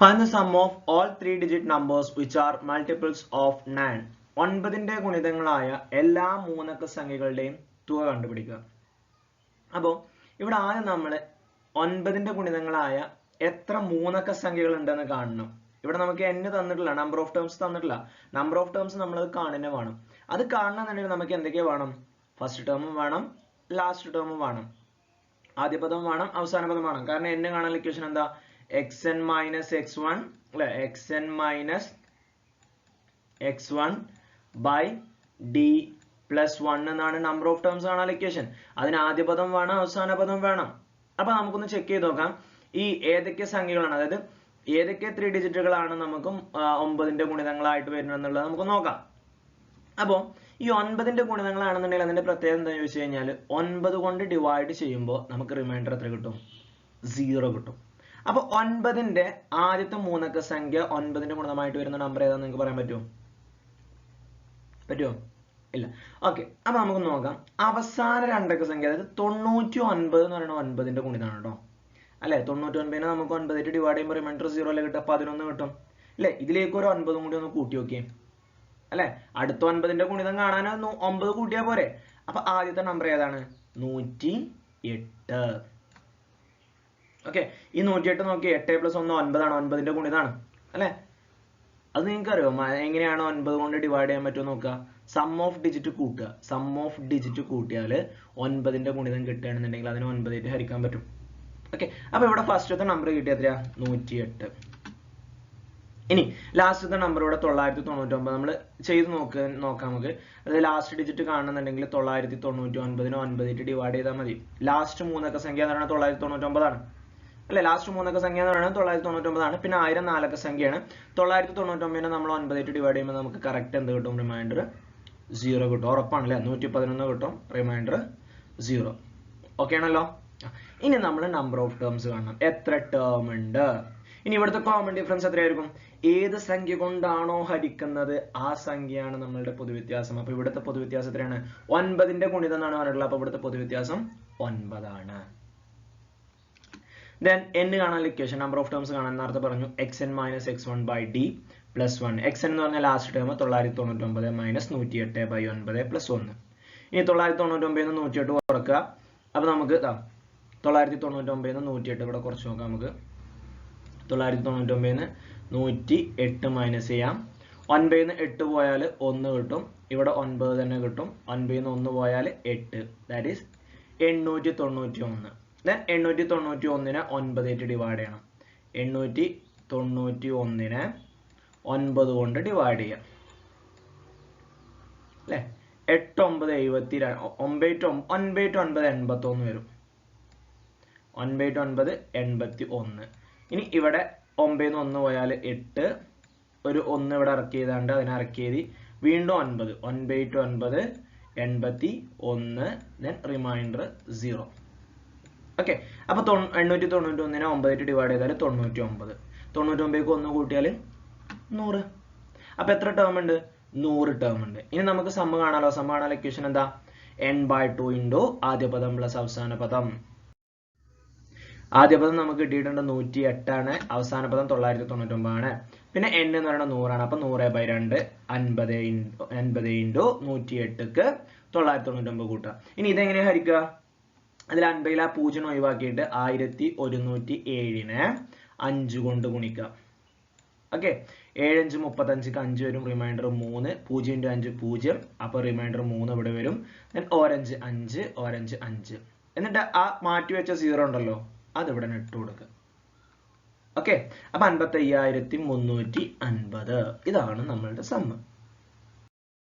Find the sum of all 3-digit numbers which are multiples of 9. 9ന്റെ ഗുണിതങ്ങളായ എല്ലാ മൂന്നക്ക സംഖ്യകളുടെയും തുക കണ്ടുപിടിക്കുക. അപ്പോൾ ഇവിടെ ആദ്യം നമ്മൾ 9ന്റെ ഗുണിതങ്ങളായ എത്ര മൂന്നക്ക സംഖ്യകൾ ഉണ്ടെന്ന് കാണണം. ഇവിടെ നമുക്ക് n തന്നിട്ടില്ല, നമ്പർ ഓഫ് ടേംസ് തന്നിട്ടില്ല. നമ്പർ ഓഫ് ടേംസ് നമ്മൾ അത് കാണുന്നേ വേണം. അത് കാണണമെന്നുണ്ടെങ്കിൽ നമുക്ക് എന്തൊക്കെ വേണം? ഫസ്റ്റ് ടേമും വേണം, ലാസ്റ്റ് ടേമും വേണം, ആദ്യ പദം വേണം, അവസാന പദം വേണം. കാരണം n കാണാൻ ഇക്വേഷൻ എന്താ? xn minus x1 അല്ലെ, xn minus x1 by d plus 1 എന്നാണ് നമ്പർ ഓഫ് ടേംസ് കാണാൻ ഇക്വേഷൻ. അതിന് ആദ്യ പദം വേണം, അവസാന പദം വേണം. അപ്പൊ നമുക്കൊന്ന് ചെക്ക് ചെയ്ത് നോക്കാം ഈ ഏതൊക്കെ സംഖ്യകളാണ്, അതായത് ഏതൊക്കെ 3 ഡിജിറ്റുകളാണ് നമുക്ക് 9ന്റെ ഗുണിതങ്ങളായിട്ട് വരുന്നത് എന്നുള്ളത് നമുക്ക് നോക്കാം. അപ്പോൾ ഈ 9ന്റെ ഗുണിതങ്ങളാണെന്നുണ്ടെങ്കിൽ അതിന്റെ പ്രത്യേകത എന്താണെന്ന് ചോദിച്ചു കഴിഞ്ഞാൽ 9 കൊണ്ട് ഡിവൈഡ് ചെയ്യുമ്പോൾ നമുക്ക് റിമൈൻഡർ എത്ര കിട്ടും? 0 കിട്ടും. അപ്പൊ 9ന്റെ ആദ്യത്തെ മൂന്നക്ക സംഖ്യ 9ന്റെ ഗുണിതമായിട്ട് വരുന്ന നമ്പർ ഏതാണെന്ന് നിങ്ങൾക്ക് പറയാൻ പറ്റുമോ? ഇല്ല. ഓക്കെ, അപ്പൊ നമുക്ക് നോക്കാം. അവസാന രണ്ടക്ക സംഖ്യ, അതായത് 99 എന്ന് പറയുന്നത് 9ന്റെ ഗുണിതമാണ് കേട്ടോ. അല്ലെ, 99നെ നമുക്ക് 9 ആയിട്ട് ഡിവൈഡ് ചെയ്യുമ്പോൾ റിമൈൻഡർ 0 അല്ലേ കിട്ടുക? 11 കിട്ടും അല്ലെ. ഇതിലേക്ക് ഒരു 9 കൂടി ഒന്ന് കൂട്ടി നോക്കിയേ അല്ലെ. അടുത്ത 9ന്റെ ഗുണിതം കാണാൻ 9 കൂട്ടിയാ പോരെ. അപ്പൊ ആദ്യത്തെ നമ്പർ ഏതാണ്? 108. ഓക്കെ, ഈ 108 നോക്കി, 8 + 1 9 ആണ്, 9ന്റെ ഗുണിതാണ് അല്ലെ. അത് നിങ്ങൾക്ക് അറിയോ എങ്ങനെയാണ് 9 കൊണ്ട് ഡിവൈഡ് ചെയ്യാൻ പറ്റുമോ നോക്കുക. സം ഓഫ് ഡിജിറ്റ് കൂട്ടുക. സം ഓഫ് ഡിജിറ്റ് കൂട്ടിയാൽ 9ന്റെ ഗുണിതം കിട്ടുകയാണെന്നുണ്ടെങ്കിൽ അതിന് 9 ആയിട്ട് ഹരിക്കാൻ പറ്റും. ഓക്കെ, അപ്പൊ ഇവിടെ ഫസ്റ്റത്തെ നമ്പർ കിട്ടിയ എത്രയാ? 108. ഇനി ലാസ്റ്റത്തെ നമ്പർ ഇവിടെ 999. നമ്മൾ ചെയ്ത് നോക്കാം നമുക്ക്. അതായത് ലാസ്റ്റ് ഡിജിറ്റ് കാണുന്നുണ്ടെങ്കിൽ 999നെ 9 ആയിട്ട് ഡിവൈഡ് ചെയ്താൽ മതി. ലാസ്റ്റ് മൂന്നക്ക സംഖ്യ എന്ന് പറയുന്നത് 999 ആണ് അല്ലെ. ലാസ്റ്റ് മൂന്നക്ക സംഖ്യ എന്ന് പറയുന്നത് 999 ആണ്. പിന്നെ 1000 നാലക്ക സംഖ്യയാണ്. 999നെ നമ്മൾ 9 ആയിട്ട് ഡിവൈഡ് ചെയ്യുമ്പോൾ നമുക്ക് കറക്റ്റ് എന്ത് കിട്ടും? റിമൈൻഡർ 0 കിട്ടും. ഉറപ്പാണ് അല്ലെ, 111 കിട്ടും, റിമൈൻഡർ 0. ഓക്കെ ആണല്ലോ. ഇനി നമ്മൾ നമ്പർ ഓഫ് ടേംസ് കാണണം. എത്ര ടേം ഉണ്ട്? ഇനി ഇവിടുത്തെ കോമൺ ഡിഫറൻസ് എത്രയായിരിക്കും? ഏത് സംഖ്യ കൊണ്ടാണോ ഹരിക്കുന്നത് ആ സംഖ്യയാണ് നമ്മളുടെ പൊതുവ്യത്യാസം. അപ്പൊ ഇവിടുത്തെ പൊതുവ്യത്യാസം എത്രയാണ്? 9ന്റെ ഗുണിതം എന്നാണ് പറഞ്ഞിട്ടുള്ളത്. അപ്പൊ ഇവിടുത്തെ പൊതുവ്യത്യാസം 9 ആണ്. Then n കാണാൻ ഇക്വേഷൻ, നമ്പർ ഓഫ് ടേംസ് കാണാൻ നേരത്തെ പറഞ്ഞു. xn minus x1 by d plus 1. xn എന്ന് പറഞ്ഞാൽ last term 999 minus 108 by 9 plus 1. ഇനി 999 108 കുറക്കുക. അപ്പൊ നമുക്ക് 999 108 ഇവിടെ കുറച്ച് നോക്കാം. നമുക്ക് 999 108 മൈനസ് ചെയ്യാം. 9 8 പോയാൽ 1 കിട്ടും. ഇവിടെ 9 തന്നെ കിട്ടും. 9 1 പോയാൽ 8, ദാറ്റ് ഈസ് 891. Then 891നെ 9 ആയിട്ട് ഡിവൈഡ് ചെയ്യണം. 891നെ 9 കൊണ്ട് ഡിവൈഡ് ചെയ്യാം അല്ലെ. 8 9 72, 9 81 വരും. 9 9 81. ഇനി ഇവിടെ 9 1 പോയാൽ 8, ഒരു 1 ഇവിടെ ഇറക്കി ചെയ്താണ്ട് അതിനെ ഇറക്കി എഴുതി. വീണ്ടും 9 9 81, then റിമൈൻഡർ 0. ഓക്കെ, അപ്പൊ 891നെ 9 ആയിട്ട് ഡിവൈഡ് ചെയ്താൽ 99. 99ക്ക് 1 കൂട്ടിയാൽ 100. അപ്പൊ എത്ര ടേം ഉണ്ട്? 100 ടേം ഉണ്ട്. ഇനി നമുക്ക് സമ്മ് കാണാലോ. സമ്മ് കാണാൻ ഇക്വേഷൻ എന്താ? n/2 ഇൻറ്റു ആദ്യ പദം പ്ലസ് അവസാന പദം. ആദ്യ പദം നമുക്ക് കിട്ടിയിട്ടുണ്ട് 108 ആണ്, അവസാന പദം 999 ആണ്. പിന്നെ n എന്ന് പറയുന്നത് 100 ആണ്. അപ്പൊ 100/2 50 ഇൻറ്റു 108ക്ക് 999 കൂട്ടുക. ഇനി ഇതെങ്ങനെ ഹരിക്കുക? അതിൽ 50 0 ഒഴിവാക്കിയിട്ട് 1107നെ 5 കൊണ്ട് ഗുണിക്കുക. ഓക്കെ, 7 5 35ക്ക് 5 വരും, റിമൈൻഡർ 3. 0 × 5 0, അപ്പൊ റിമൈൻഡർ 3 ഇവിടെ വരും. Then orange 5 orange 5. എന്നിട്ട് ആ മാറ്റി വെച്ച 0 ഉണ്ടല്ലോ, അത് ഇവിടെ ഇട്ട് കൊടുക്കുക. ഓക്കെ, അപ്പൊ 55350. ഇതാണ് നമ്മളുടെ സമ്മ്.